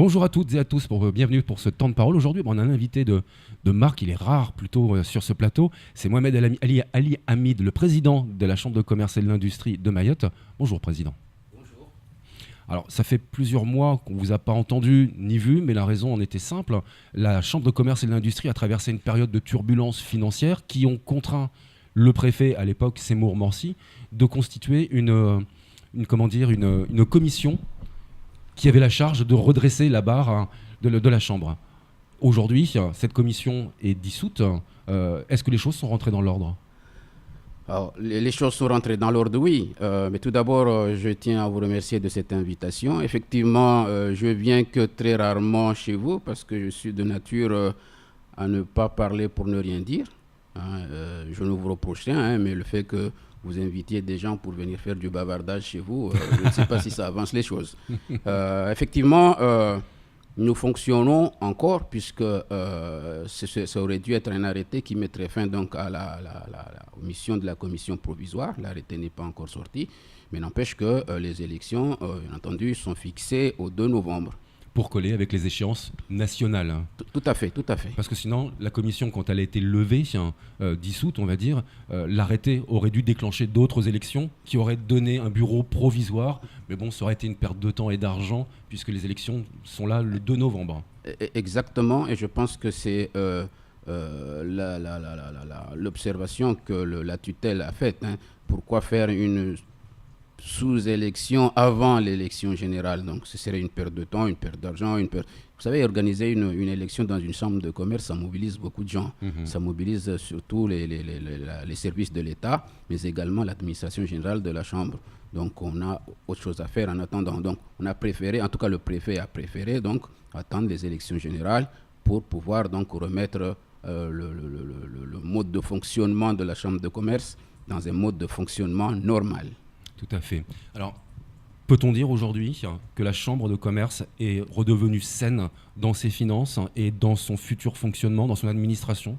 Bonjour à toutes et à tous, bienvenue pour ce temps de parole. Aujourd'hui, on a un invité de marque, il est rare plutôt sur ce plateau. C'est Mohamed Ali Hamid, le président de la Chambre de commerce et de l'industrie de Mayotte. Bonjour président. Bonjour. Alors ça fait plusieurs mois qu'on ne vous a pas entendu ni vu, mais la raison en était simple. La Chambre de commerce et de l'industrie a traversé une période de turbulence financière qui ont contraint le préfet, à l'époque Seymour Morsi, de constituer une commission qui avait la charge de redresser la barre de la Chambre. Aujourd'hui, cette commission est dissoute. Est-ce que les choses sont rentrées dans l'ordre ? Alors, les choses sont rentrées dans l'ordre, oui. Mais tout d'abord, je tiens à vous remercier de cette invitation. Effectivement, je viens que très rarement chez vous parce que je suis de nature à ne pas parler pour ne rien dire. Je ne vous reproche rien, mais le fait que vous invitiez des gens pour venir faire du bavardage chez vous, je ne sais pas si ça avance les choses. Effectivement, nous fonctionnons encore puisque ça aurait dû être un arrêté qui mettrait fin donc à aux missions de la commission provisoire. L'arrêté n'est pas encore sorti, mais n'empêche que les élections, bien entendu, sont fixées au 2 novembre. Pour coller avec les échéances nationales. Tout à fait, tout à fait. Parce que sinon, la commission, quand elle a été levée, dissoute, on va dire, l'arrêté aurait dû déclencher d'autres élections qui auraient donné un bureau provisoire. Mais bon, ça aurait été une perte de temps et d'argent puisque les élections sont là le 2 novembre. Exactement, et je pense que c'est l'observation que la tutelle a faite. Pourquoi faire une sous-élection avant l'élection générale? Donc ce serait une perte de temps, une perte d'argent, Vous savez, organiser une élection dans une chambre de commerce, ça mobilise beaucoup de gens. Ça mobilise surtout les services de l'État, mais également l'administration générale de la chambre. Donc on a autre chose à faire en attendant. Donc on a préféré, en tout cas le préfet a préféré donc attendre les élections générales pour pouvoir donc remettre le mode de fonctionnement de la chambre de commerce dans un mode de fonctionnement normal. Tout à fait. Alors, peut-on dire aujourd'hui que la Chambre de commerce est redevenue saine dans ses finances et dans son futur fonctionnement, dans son administration ?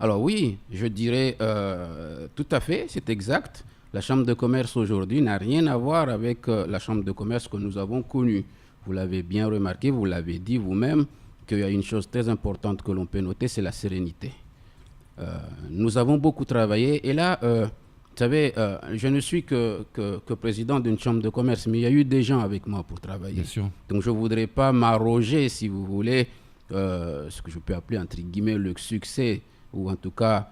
Alors oui, je dirais tout à fait, c'est exact. La Chambre de commerce aujourd'hui n'a rien à voir avec la Chambre de commerce que nous avons connue. Vous l'avez bien remarqué, vous l'avez dit vous-même, qu'il y a une chose très importante que l'on peut noter, c'est la sérénité. Nous avons beaucoup travaillé et là... vous savez, je ne suis que président d'une chambre de commerce, mais il y a eu des gens avec moi pour travailler. Bien sûr. Donc je ne voudrais pas m'arroger, si vous voulez, ce que je peux appeler entre guillemets le succès, ou en tout cas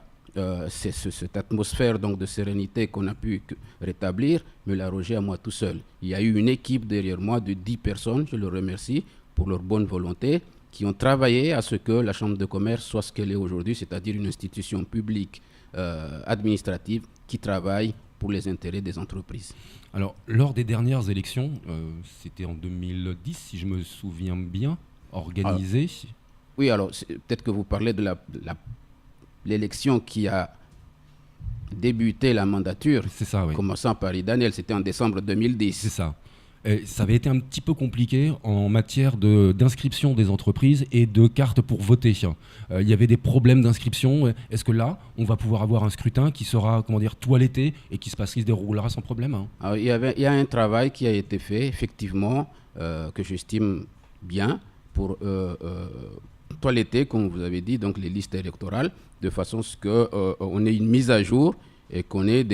c'est cette atmosphère donc, de sérénité qu'on a pu rétablir, me l'arroger à moi tout seul. Il y a eu une équipe derrière moi de 10 personnes, je le remercie pour leur bonne volonté, qui ont travaillé à ce que la chambre de commerce soit ce qu'elle est aujourd'hui, c'est-à-dire une institution publique administrative qui travaille pour les intérêts des entreprises. Alors, lors des dernières élections, c'était en 2010, si je me souviens bien, organisées. Oui, alors peut-être que vous parlez de l'élection qui a débuté la mandature, c'est ça, oui. Commençant par Idanel, c'était en décembre 2010. C'est ça. Et ça avait été un petit peu compliqué en matière d'inscription des entreprises et de cartes pour voter. Il y avait des problèmes d'inscription. Est-ce que là, on va pouvoir avoir un scrutin qui sera, toiletté et qui se déroulera sans problème, Alors, il y a un travail qui a été fait, effectivement, que j'estime bien pour toiletter, comme vous avez dit, donc les listes électorales, de façon à ce qu'on ait une mise à jour et qu'on ait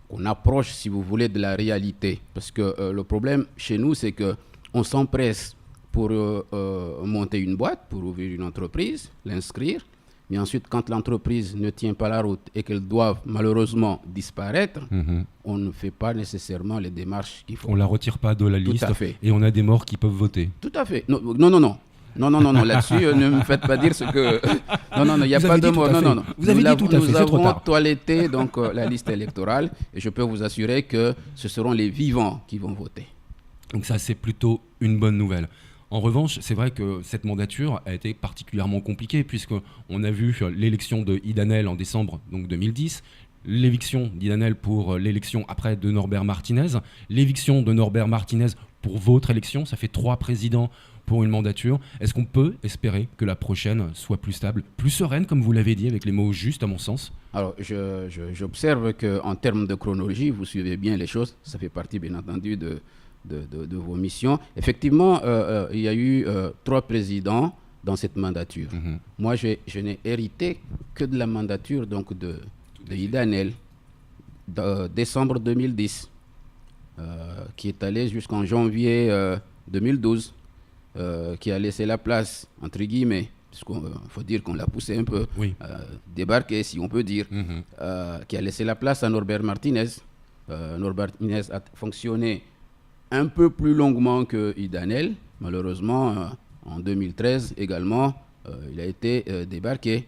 qu'on approche, si vous voulez, de la réalité. Parce que le problème chez nous, c'est qu'on s'empresse pour monter une boîte, pour ouvrir une entreprise, l'inscrire. Mais ensuite, quand l'entreprise ne tient pas la route et qu'elle doit malheureusement disparaître, on ne fait pas nécessairement les démarches qu'il faut. On ne la retire pas de la liste Tout à fait. Et on a des morts qui peuvent voter. Tout à fait. Non, là-dessus, ne me faites pas dire ce que... Non, il n'y a pas de mot. Non. Vous avez dit tout à fait, c'est trop tard. Nous avons toiletté donc, la liste électorale et je peux vous assurer que ce seront les vivants qui vont voter. Donc ça, c'est plutôt une bonne nouvelle. En revanche, c'est vrai que cette mandature a été particulièrement compliquée puisqu'on a vu l'élection de Idanel en décembre donc 2010, l'éviction d'Idanel pour l'élection après de Norbert Martinez, l'éviction de Norbert Martinez pour votre élection, ça fait 3 présidents pour une mandature. Est-ce qu'on peut espérer que la prochaine soit plus stable, plus sereine, comme vous l'avez dit, avec les mots justes à mon sens ? Alors, j'observe qu'en termes de chronologie, vous suivez bien les choses. Ça fait partie, bien entendu, de vos missions. Effectivement, il y a eu 3 présidents dans cette mandature. Moi, je n'ai hérité que de la mandature donc, de Idanel, de décembre 2010, qui est allé jusqu'en janvier 2012, qui a laissé la place, entre guillemets, puisqu'il faut dire qu'on l'a poussé un peu, débarquer, si on peut dire, qui a laissé la place à Norbert Martinez. Norbert Martinez a fonctionné un peu plus longuement que Idanel. Malheureusement, en 2013 également, il a été débarqué.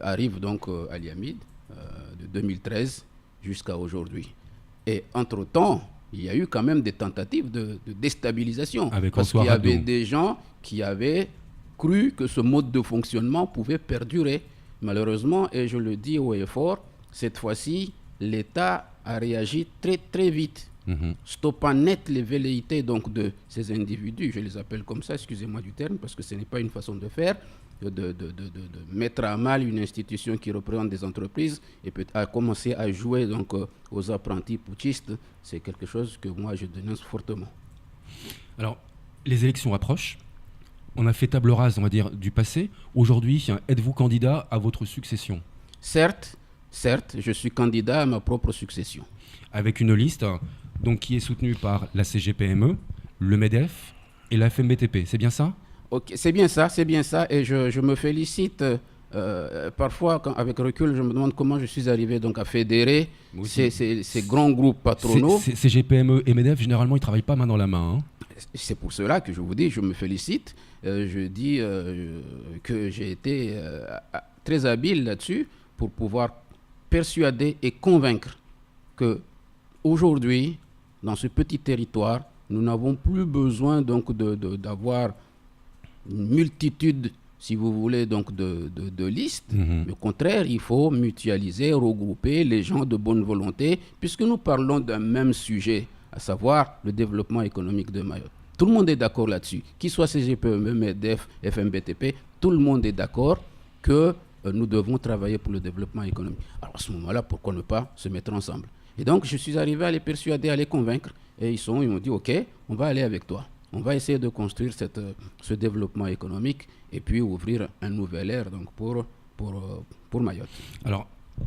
Arrive donc à Liamid de 2013 jusqu'à aujourd'hui. Et entre-temps, il y a eu quand même des tentatives de déstabilisation. Parce qu'il y avait des gens qui avaient cru que ce mode de fonctionnement pouvait perdurer. Malheureusement, et je le dis haut et fort, cette fois-ci, l'État a réagi très très vite, stoppant net les velléités donc, de ces individus, je les appelle comme ça, excusez-moi du terme, parce que ce n'est pas une façon de faire, de mettre à mal une institution qui représente des entreprises et peut commencer à jouer donc, aux apprentis putschistes. C'est quelque chose que moi je dénonce fortement. Alors, les élections approchent. On a fait table rase, on va dire, du passé. Aujourd'hui, êtes-vous candidat à votre succession ? Certes, je suis candidat à ma propre succession. Avec une liste donc, qui est soutenue par la CGPME, le MEDEF et la FMBTP. C'est bien ça ? Ok, c'est bien ça. Et je me félicite. Parfois, avec recul, je me demande comment je suis arrivé donc, à fédérer ces grands groupes patronaux. CGPME et MEDEF, généralement, ils ne travaillent pas main dans la main. C'est pour cela que je vous dis, je me félicite. Je dis que j'ai été très habile là-dessus pour pouvoir persuader et convaincre qu'aujourd'hui, dans ce petit territoire, nous n'avons plus besoin donc d'avoir une multitude, si vous voulez, donc de listes. Au contraire, il faut mutualiser, regrouper les gens de bonne volonté, puisque nous parlons d'un même sujet, à savoir le développement économique de Mayotte. Tout le monde est d'accord là-dessus. Qu'il soit CGPME, MEDEF, FMBTP, tout le monde est d'accord que nous devons travailler pour le développement économique. Alors à ce moment-là, pourquoi ne pas se mettre ensemble ? Et donc, je suis arrivé à les persuader, à les convaincre. Et ils m'ont dit, OK, on va aller avec toi. On va essayer de construire ce développement économique et puis ouvrir un nouvel ère donc, pour Mayotte. Alors,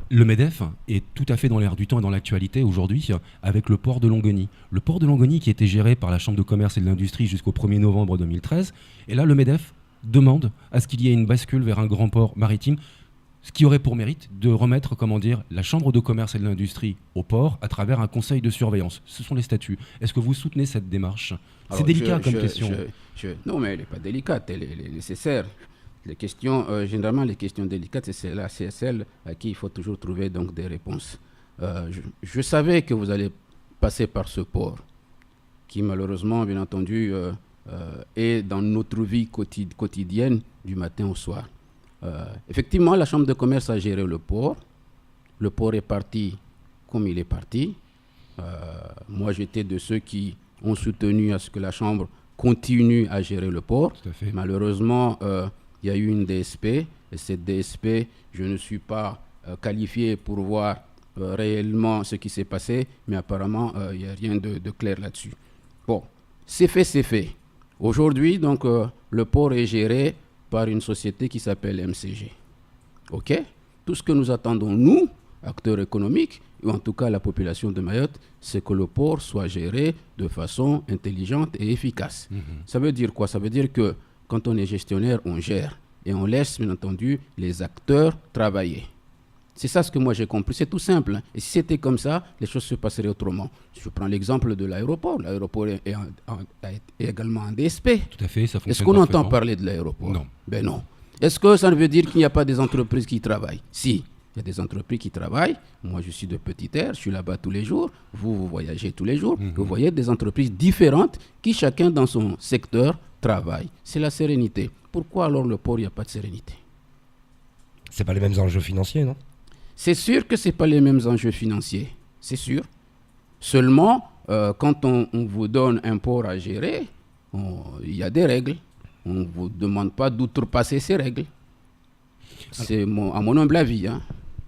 le MEDEF est tout à fait dans l'air du temps et dans l'actualité aujourd'hui avec le port de Longoni. Le port de Longoni qui était géré par la Chambre de commerce et de l'industrie jusqu'au 1er novembre 2013. Et là, le MEDEF demande à ce qu'il y ait une bascule vers un grand port maritime, ce qui aurait pour mérite de remettre, la Chambre de commerce et de l'industrie au port à travers un conseil de surveillance. Ce sont les statuts. Est-ce que vous soutenez cette démarche ? C'est délicat comme question. Non, mais elle n'est pas délicate, elle est nécessaire. Les questions, généralement, les questions délicates, c'est celles à qui il faut toujours trouver donc, des réponses. Je savais que vous allez passer par ce port, qui malheureusement, bien entendu, est dans notre vie quotidienne du matin au soir. Effectivement, la Chambre de commerce a géré le port. Le port est parti comme il est parti. Moi, j'étais de ceux qui ont soutenu à ce que la Chambre continue à gérer le port. Tout à fait. Malheureusement, il y a eu une DSP. Et cette DSP, je ne suis pas qualifié pour voir réellement ce qui s'est passé, mais apparemment, il n'y a rien de clair là-dessus. Bon, c'est fait. Aujourd'hui, donc, le port est géré par une société qui s'appelle MCG. OK ? Tout ce que nous attendons, nous, acteurs économiques, ou en tout cas la population de Mayotte, c'est que le port soit géré de façon intelligente et efficace. Ça veut dire quoi ? Ça veut dire que quand on est gestionnaire, on gère et on laisse, bien entendu, les acteurs travailler. C'est ça ce que moi j'ai compris, c'est tout simple. Et si c'était comme ça, les choses se passeraient autrement. Je prends l'exemple de l'aéroport. L'aéroport est également en DSP. Tout à fait, ça fonctionne. Est-ce qu'on entend parler de l'aéroport ? Non. Ben non. Est-ce que ça veut dire qu'il n'y a pas des entreprises qui travaillent ? Si, il y a des entreprises qui travaillent. Moi, je suis de Petite-Terre, je suis là-bas tous les jours. Vous voyagez tous les jours. Vous voyez des entreprises différentes qui, chacun dans son secteur, travaillent. C'est la sérénité. Pourquoi alors le port, il n'y a pas de sérénité ? C'est pas les mêmes enjeux financiers, non ? C'est sûr que ce n'est pas les mêmes enjeux financiers, c'est sûr. Seulement, quand on vous donne un port à gérer, il y a des règles. On ne vous demande pas d'outrepasser ces règles. C'est à mon humble avis. Hein.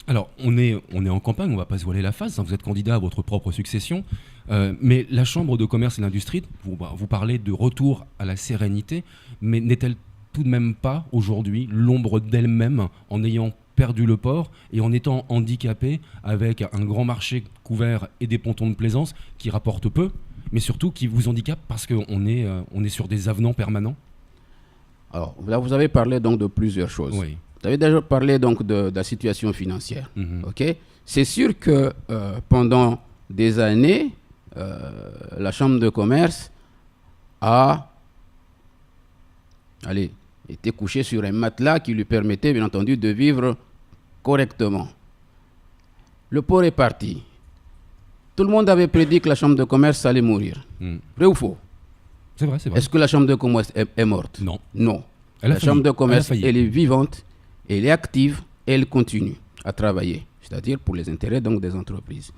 Alors, on est en campagne, on ne va pas se voiler la face, hein, vous êtes candidat à votre propre succession, mais la Chambre de commerce et d'industrie, vous parlez de retour à la sérénité, mais n'est-elle tout de même pas aujourd'hui l'ombre d'elle-même en ayant perdu le port et en étant handicapée avec un grand marché couvert et des pontons de plaisance qui rapportent peu, mais surtout qui vous handicapent parce qu'on est sur des avenants permanents? Alors là, vous avez parlé donc de plusieurs choses. Oui. Vous avez déjà parlé donc de la situation financière. Mhm. Ok. C'est sûr que pendant des années, la Chambre de commerce a été couchée sur un matelas qui lui permettait, bien entendu, de vivre correctement. Le port est parti. Tout le monde avait prédit que la Chambre de commerce allait mourir. Vrai ou faux? C'est vrai, c'est vrai. Est-ce que la Chambre de commerce est morte? Non. Non. Elle a La failli. Chambre de commerce, Elle a failli. elle est vivante, elle est active, et elle continue à travailler, c'est-à-dire pour les intérêts donc des entreprises.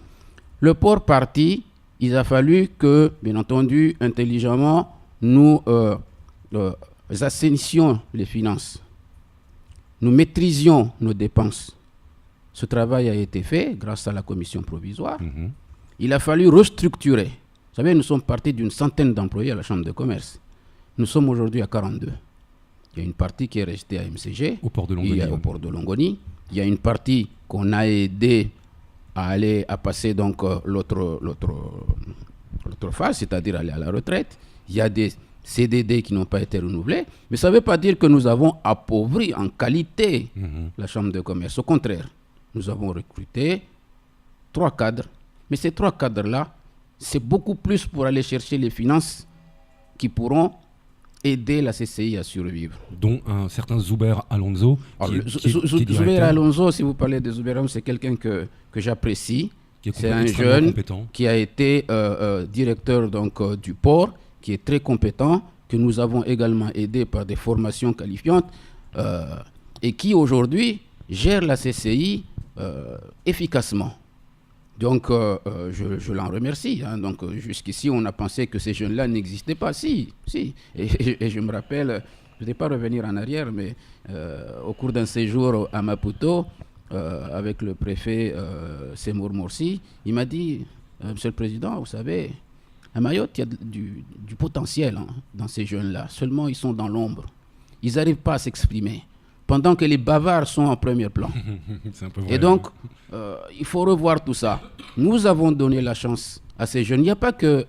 Le port parti, il a fallu que, bien entendu, intelligemment, nous assainissions les finances. Nous maîtrisions nos dépenses. Ce travail a été fait grâce à la commission provisoire. Mhm. Il a fallu restructurer. Vous savez, nous sommes partis d'une centaine d'employés à la Chambre de commerce. Nous sommes aujourd'hui à 42. Il y a une partie qui est restée à MCG, Au port de il Longoni. y a au port de Longoni. Il y a une partie qu'on a aidé à passer donc l'autre phase, c'est-à-dire aller à la retraite. Il y a des CDD qui n'ont pas été renouvelés. Mais ça ne veut pas dire que nous avons appauvri en qualité la Chambre de commerce. Au contraire, nous avons recruté 3 cadres. Mais ces 3 cadres-là, c'est beaucoup plus pour aller chercher les finances qui pourront aider la CCI à survivre. Dont un certain Zuber Alonso. Zuber Alonso, si vous parlez de Zuber Alonso, c'est quelqu'un que j'apprécie. C'est un jeune qui a été directeur donc, du port, qui est très compétent, que nous avons également aidé par des formations qualifiantes et qui aujourd'hui gère la CCI efficacement. Donc, je l'en remercie. Hein. Donc, jusqu'ici, on a pensé que ces jeunes-là n'existaient pas. Si. Et je me rappelle, je ne vais pas revenir en arrière, mais au cours d'un séjour à Maputo, avec le préfet Semour Morsi, il m'a dit, Monsieur le Président, vous savez, à Mayotte, il y a du potentiel hein, dans ces jeunes-là. Seulement, ils sont dans l'ombre. Ils n'arrivent pas à s'exprimer. Pendant que les bavards sont en premier plan. C'est un peu vrai. Et donc, il faut revoir tout ça. Nous avons donné la chance à ces jeunes. Il n'y a pas que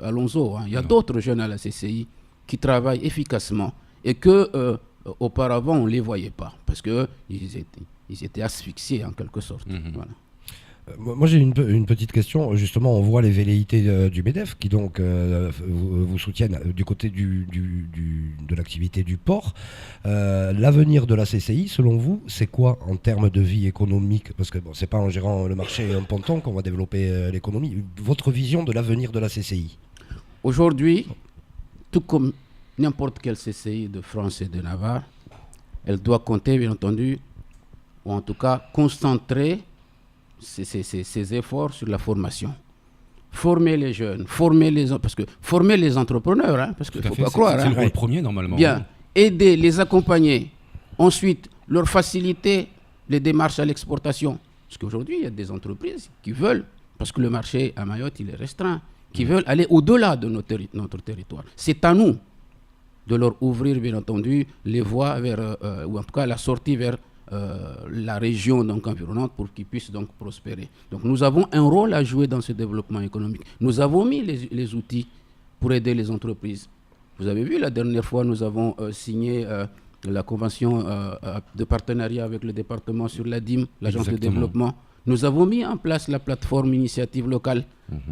Alonso, hein. Il y a d'autres jeunes à la CCI qui travaillent efficacement et que auparavant on ne les voyait pas parce qu'ils étaient asphyxiés en quelque sorte. Voilà. Moi j'ai une petite question, justement on voit les velléités du MEDEF qui donc vous soutiennent du côté de l'activité du port. L'avenir de la CCI selon vous c'est quoi en termes de vie économique? Parce que bon, c'est pas en gérant le marché et un ponton qu'on va développer l'économie. Votre vision de l'avenir de la CCI? Aujourd'hui, tout comme n'importe quelle CCI de France et de Navarre, elle doit compter bien entendu, ou en tout cas concentrer ses efforts sur la formation. Former les jeunes, parce que former les entrepreneurs, hein, parce qu'il ne faut pas croire. C'est le rôle premier normalement. Bien, aider, les accompagner. Ensuite, leur faciliter les démarches à l'exportation. Parce qu'aujourd'hui, il y a des entreprises qui veulent, parce que le marché à Mayotte, il est restreint, qui veulent aller au-delà de notre territoire. C'est à nous de leur ouvrir, bien entendu, les voies vers, ou en tout cas la sortie vers la région donc environnante pour qu'ils puissent donc prospérer. Donc nous avons un rôle à jouer dans ce développement économique. Nous avons mis les outils pour aider les entreprises. Vous avez vu, la dernière fois, nous avons signé la convention de partenariat avec le département sur la DIM, l'agence de développement. Nous avons mis en place la plateforme initiative locale.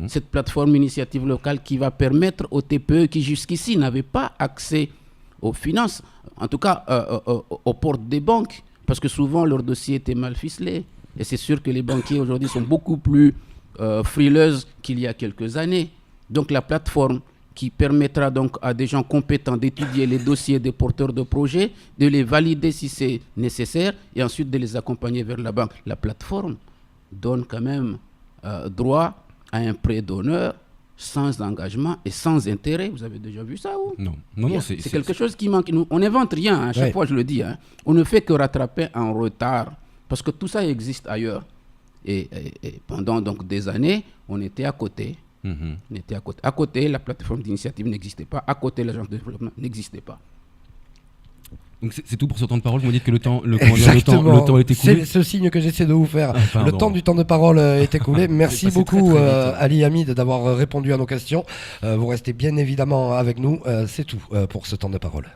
Cette plateforme initiative locale qui va permettre aux TPE qui jusqu'ici n'avaient pas accès aux finances, en tout cas aux portes des banques, parce que souvent leur dossier était mal ficelé. Et c'est sûr que les banquiers aujourd'hui sont beaucoup plus frileuses qu'il y a quelques années. Donc la plateforme qui permettra donc à des gens compétents d'étudier les dossiers des porteurs de projets, de les valider si c'est nécessaire et ensuite de les accompagner vers la banque. La plateforme donne quand même droit à un prêt d'honneur sans engagement et sans intérêt. Vous avez déjà vu ça ou? Non, c'est quelque chose qui manque. On n'invente rien, à chaque fois je le dis. Hein. On ne fait que rattraper un retard Parce que tout ça existe ailleurs. Et pendant donc des années, on était à côté. On était à côté. À côté, la plateforme d'initiative n'existait pas. À côté, l'agence de développement n'existait pas. Donc c'est tout pour ce temps de parole. Vous me dites que le temps est écoulé. C'est ce signe que j'essaie de vous faire. Pardon. Le temps du temps de parole est écoulé. Merci beaucoup, très vite, Ali Hamid, d'avoir répondu à nos questions. Vous restez bien évidemment avec nous. C'est tout pour ce temps de parole.